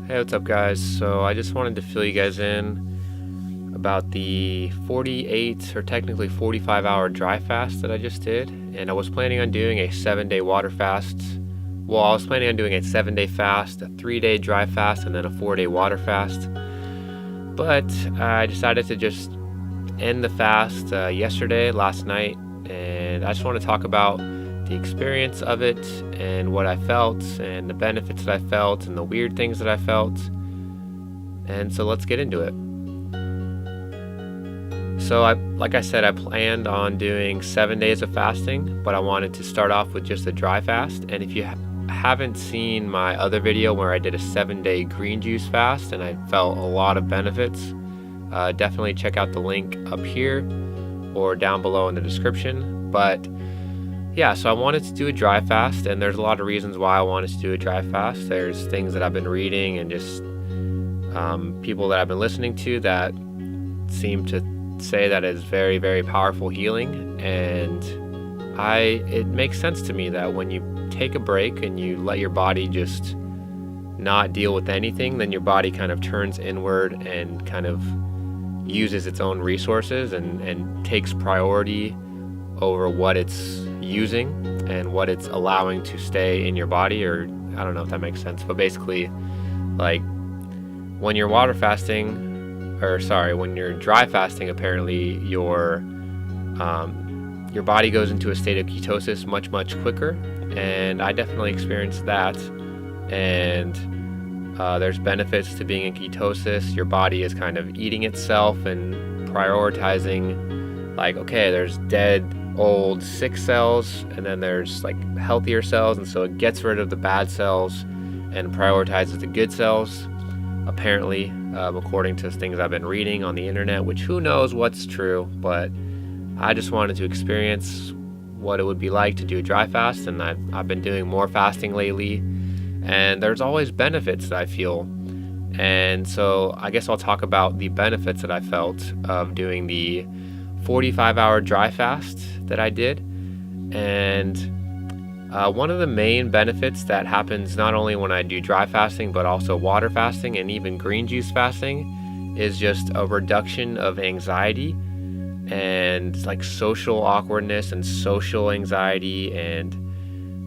Hey, what's up, guys? So I just wanted to fill you guys in about the 48 or technically 45-hour dry fast that I just did. And I was planning on doing a 7-day water fast. Well, I was planning on doing a 7-day fast, a 3-day dry fast, and then a 4-day water fast. But I decided to just end the fast last night. And I just want to talk about the experience of it and what I felt and the benefits that I felt and the weird things that I felt. And so let's get into it. So like I said, I planned on doing 7 days of fasting, but I wanted to start off with just a dry fast. And if you haven't seen my other video where I did a 7-day green juice fast and I felt a lot of benefits, definitely check out the link up here or down below in the description. But yeah, so I wanted to do a dry fast, and there's a lot of reasons why I wanted to do a dry fast. There's things that I've been reading and just people that I've been listening to that seem to say that it's very, very powerful healing. And it makes sense to me that when you take a break and you let your body just not deal with anything, then your body kind of turns inward and kind of uses its own resources and takes priority over what it's using and what it's allowing to stay in your body. Or I don't know if that makes sense, but basically, like, when you're when you're dry fasting, apparently your body goes into a state of ketosis much quicker, and I definitely experienced that. And there's benefits to being in ketosis. Your body is kind of eating itself and prioritizing, like, okay, there's dead old sick cells and then there's like healthier cells, and so it gets rid of the bad cells and prioritizes the good cells, apparently, according to things I've been reading on the internet, which who knows what's true. But I just wanted to experience what it would be like to do a dry fast, and I've been doing more fasting lately, and there's always benefits that I feel. And so I guess I'll talk about the benefits that I felt of doing the 45-hour dry fast that I did. And one of the main benefits that happens not only when I do dry fasting but also water fasting and even green juice fasting is just a reduction of anxiety and like social awkwardness and social anxiety. And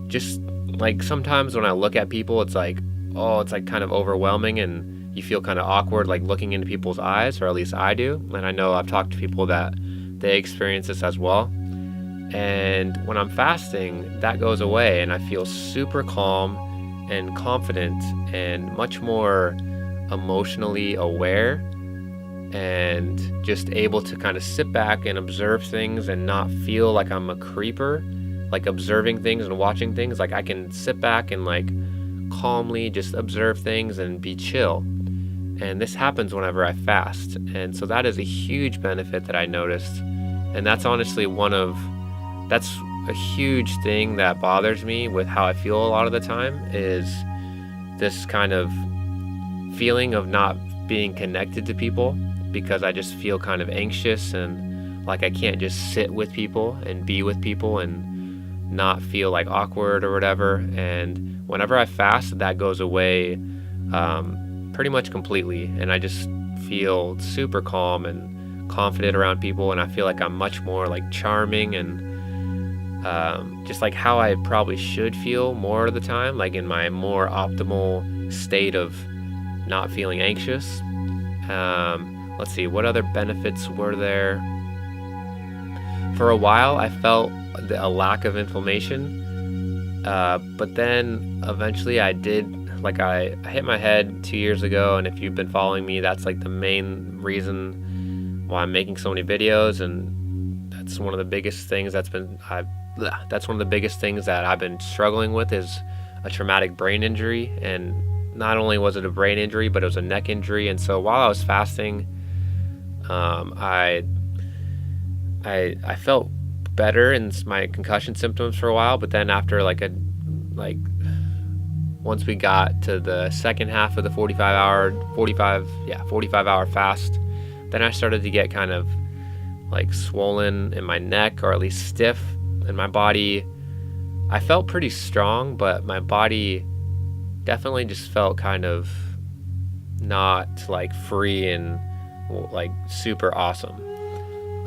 just like sometimes when I look at people, it's like kind of overwhelming, and you feel kind of awkward like looking into people's eyes, or at least I do. And I know I've talked to people that they experience this as well. And when I'm fasting, that goes away, and I feel super calm and confident and much more emotionally aware, and just able to kind of sit back and observe things and not feel like I'm a creeper, like observing things and watching things. Like I can sit back and like calmly just observe things and be chill. And this happens whenever I fast. And so that is a huge benefit that I noticed. And that's honestly that's a huge thing that bothers me with how I feel a lot of the time, is this kind of feeling of not being connected to people, because I just feel kind of anxious and like I can't just sit with people and be with people and not feel like awkward or whatever. And whenever I fast, that goes away pretty much completely, and I just feel super calm and confident around people, and I feel like I'm much more like charming and just like how I probably should feel more of the time, like in my more optimal state of not feeling anxious. Let's see, what other benefits were there? For a while I felt a lack of inflammation, but then eventually I did. Like I hit my head 2 years ago, and if you've been following me, that's like the main reason why I'm making so many videos. And that's one of the biggest things that I've been struggling with, is a traumatic brain injury. And not only was it a brain injury, but it was a neck injury. And so while I was fasting, I felt better in my concussion symptoms for a while. But then after once we got to the second half of the 45-hour fast, then I started to get kind of like swollen in my neck, or at least stiff in my body. I felt pretty strong, but my body definitely just felt kind of not like free and like super awesome.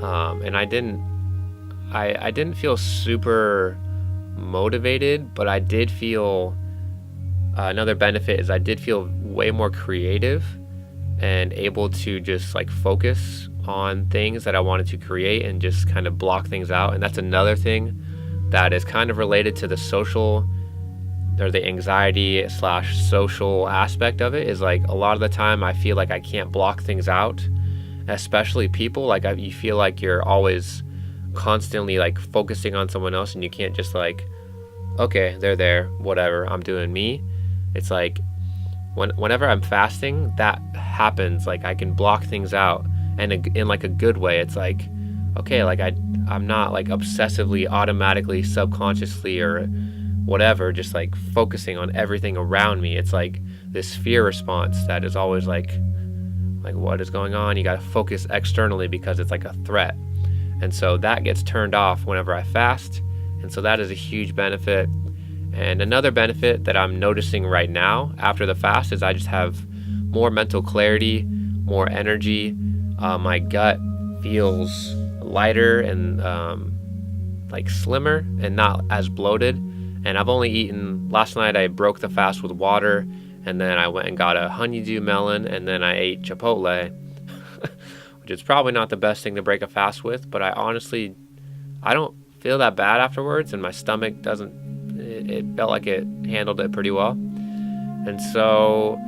And I didn't feel super motivated, but I did feel another benefit is I did feel way more creative and able to just like focus on things that I wanted to create and just kind of block things out. And that's another thing that is kind of related to the social or the anxiety slash social aspect of it, is like a lot of the time I feel like I can't block things out, especially people. Like you feel like you're always constantly like focusing on someone else and you can't just like, okay, they're there, whatever, I'm doing me. It's like whenever I'm fasting, that happens. Like I can block things out, and in like a good way. It's like, okay, like I'm not like obsessively, automatically, subconsciously or whatever, just like focusing on everything around me. It's like this fear response that is always like what is going on? You got to focus externally because it's like a threat. And so that gets turned off whenever I fast. And so that is a huge benefit. And another benefit that I'm noticing right now after the fast is I just have more mental clarity, more energy. My gut feels lighter and like slimmer and not as bloated. And I've only eaten, last night I broke the fast with water, and then I went and got a honeydew melon, and then I ate Chipotle, which is probably not the best thing to break a fast with, but I don't feel that bad afterwards, and my stomach it felt like it handled it pretty well. And so,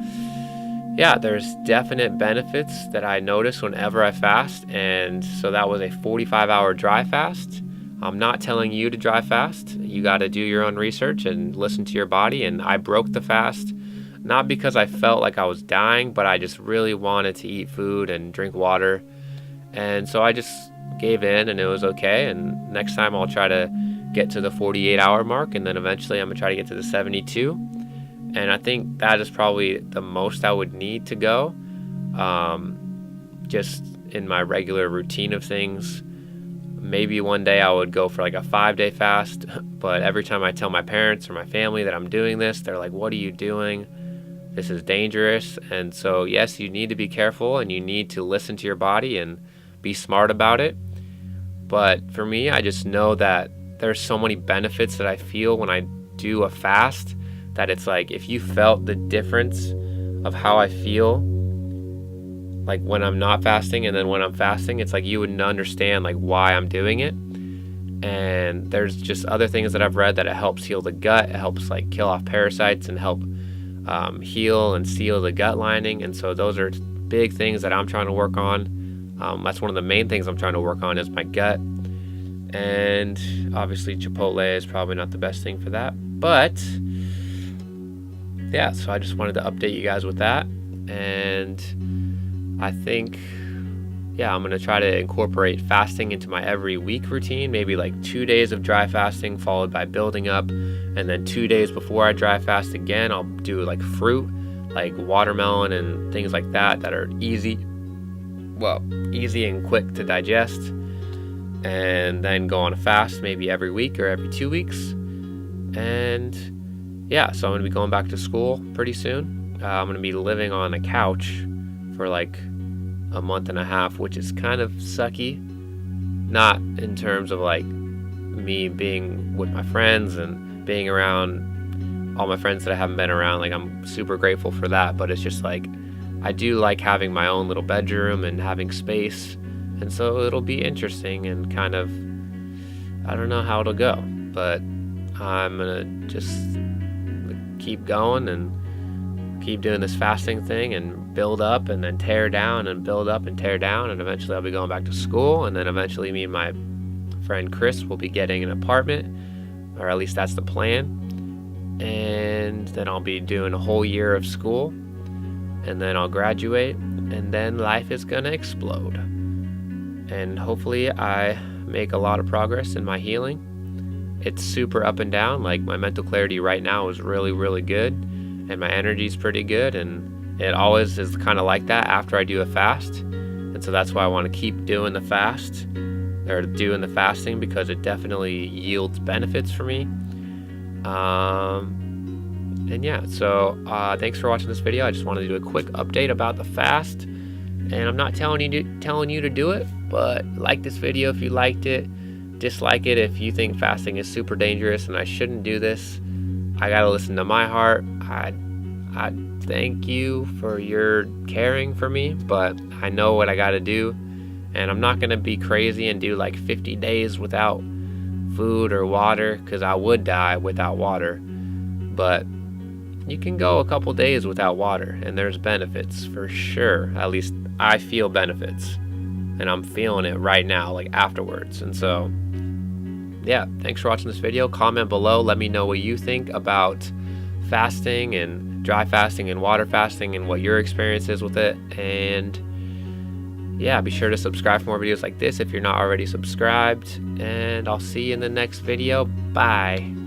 yeah, there's definite benefits that I notice whenever I fast. And so that was a 45-hour dry fast. I'm not telling you to dry fast. You got to do your own research and listen to your body. And I broke the fast, not because I felt like I was dying, but I just really wanted to eat food and drink water. And so I just gave in, and it was okay. And next time I'll try to get to the 48-hour mark, and then eventually I'm gonna try to get to the 72. And I think that is probably the most I would need to go, just in my regular routine of things. Maybe one day I would go for like a 5-day fast, but every time I tell my parents or my family that I'm doing this, they're like, what are you doing? This is dangerous. And so yes, you need to be careful and you need to listen to your body and be smart about it. But for me, I just know that there's so many benefits that I feel when I do a fast, that it's like, if you felt the difference of how I feel like when I'm not fasting and then when I'm fasting, it's like you wouldn't understand like why I'm doing it. And there's just other things that I've read that it helps heal the gut, it helps like kill off parasites and help heal and seal the gut lining. And so those are big things that I'm trying to work on. That's one of the main things I'm trying to work on is my gut. And obviously Chipotle is probably not the best thing for that, but yeah, so I just wanted to update you guys with that. And I think, yeah, I'm going to try to incorporate fasting into my every week routine, maybe like 2 days of dry fasting followed by building up. And then 2 days before I dry fast again, I'll do like fruit, like watermelon and things like that are easy and quick to digest. And then go on a fast maybe every week or every 2 weeks. And yeah, so I'm going to be going back to school pretty soon. I'm going to be living on a couch for like a month and a half, which is kind of sucky. Not in terms of like me being with my friends and being around all my friends that I haven't been around. Like, I'm super grateful for that, but it's just like, I do like having my own little bedroom and having space. And so it'll be interesting and kind of, I don't know how it'll go, but I'm going to just keep going and keep doing this fasting thing and build up and then tear down and build up and tear down. And eventually I'll be going back to school. And then eventually me and my friend Chris will be getting an apartment, or at least that's the plan. And then I'll be doing a whole year of school, and then I'll graduate, and then life is going to explode. And hopefully I make a lot of progress in my healing. It's super up and down. Like, my mental clarity right now is really, really good, and my energy is pretty good, and it always is kind of like that after I do a fast. And so that's why I want to keep doing the fast, or doing the fasting, because it definitely yields benefits for me. And yeah, so thanks for watching this video. I just wanted to do a quick update about the fast. And I'm not telling you to do it, but like this video if you liked it. Dislike it if you think fasting is super dangerous and I shouldn't do this. I gotta listen to my heart. I thank you for your caring for me, but I know what I gotta do, and I'm not gonna be crazy and do like 50 days without food or water, because I would die without water. But you can go a couple days without water, and there's benefits for sure. At least I feel benefits, and I'm feeling it right now, like afterwards. And so yeah, thanks for watching this video. Comment below, let me know what you think about fasting and dry fasting and water fasting and what your experience is with it. And yeah, be sure to subscribe for more videos like this if you're not already subscribed, and I'll see you in the next video. Bye.